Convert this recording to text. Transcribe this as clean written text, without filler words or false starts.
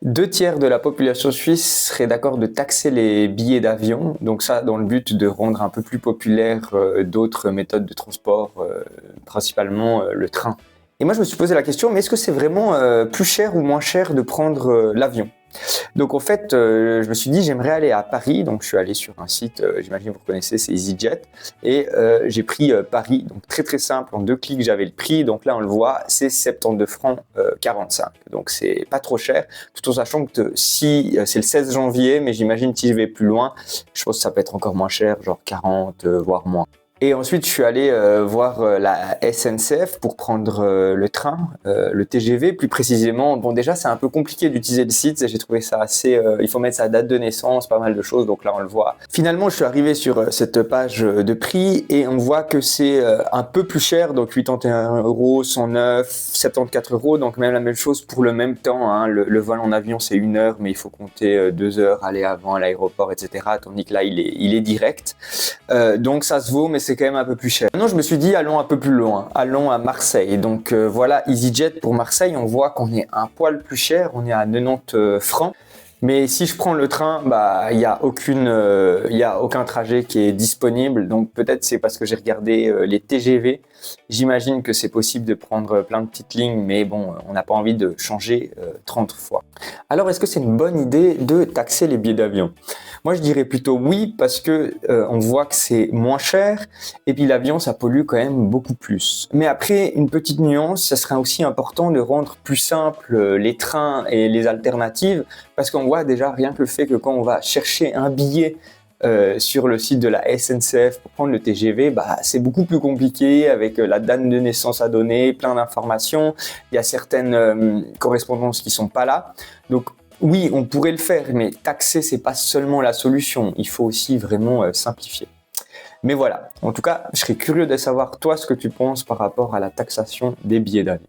2 tiers de la population suisse serait d'accord de taxer les billets d'avion, donc ça dans le but de rendre un peu plus populaire d'autres méthodes de transport, principalement le train. Et moi je me suis posé la question, mais est-ce que c'est vraiment plus cher ou moins cher de prendre l'avion? Donc en fait, je me suis dit j'aimerais aller à Paris, donc je suis allé sur un site, j'imagine que vous connaissez, c'est EasyJet, et j'ai pris Paris, donc très très simple, en 2 clics j'avais le prix, donc là on le voit, c'est 72 francs 45, donc c'est pas trop cher, tout en sachant que si c'est le 16 janvier, mais j'imagine si je vais plus loin, je pense que ça peut être encore moins cher, genre 40, voire moins. Et ensuite, je suis allé voir la SNCF pour prendre le train, le TGV plus précisément. Bon, déjà, c'est un peu compliqué d'utiliser le site. J'ai trouvé ça assez... il faut mettre sa date de naissance, pas mal de choses. Donc là, on le voit. Finalement, je suis arrivé sur cette page de prix et on voit que c'est un peu plus cher. Donc 81 euros, 109, 74 euros. Donc même la même chose pour le même temps. Hein. Le vol en avion, c'est 1 heure, mais il faut compter 2 heures, aller avant à l'aéroport, etc. Tandis que là, il est direct. Donc ça se vaut, mais c'est quand même un peu plus cher. Maintenant, je me suis dit, allons un peu plus loin, allons à Marseille. Donc voilà, EasyJet pour Marseille, on voit qu'on est un poil plus cher, on est à 90 francs. Mais si je prends le train, bah il y a aucun trajet qui est disponible. Donc peut-être c'est parce que j'ai regardé les TGV. J'imagine que c'est possible de prendre plein de petites lignes, mais bon, on n'a pas envie de changer 30 fois. Alors est-ce que c'est une bonne idée de taxer les billets d'avion? Moi je dirais plutôt oui parce que on voit que c'est moins cher et puis l'avion ça pollue quand même beaucoup plus. Mais après une petite nuance, ça serait aussi important de rendre plus simple les trains et les alternatives parce qu'on voit déjà rien que le fait que quand on va chercher un billet sur le site de la SNCF pour prendre le TGV, bah, c'est beaucoup plus compliqué avec la date de naissance à donner, plein d'informations. Il y a certaines correspondances qui sont pas là. Donc oui, on pourrait le faire, mais taxer, c'est pas seulement la solution. Il faut aussi vraiment simplifier. Mais voilà, en tout cas, je serais curieux de savoir toi ce que tu penses par rapport à la taxation des billets d'avion.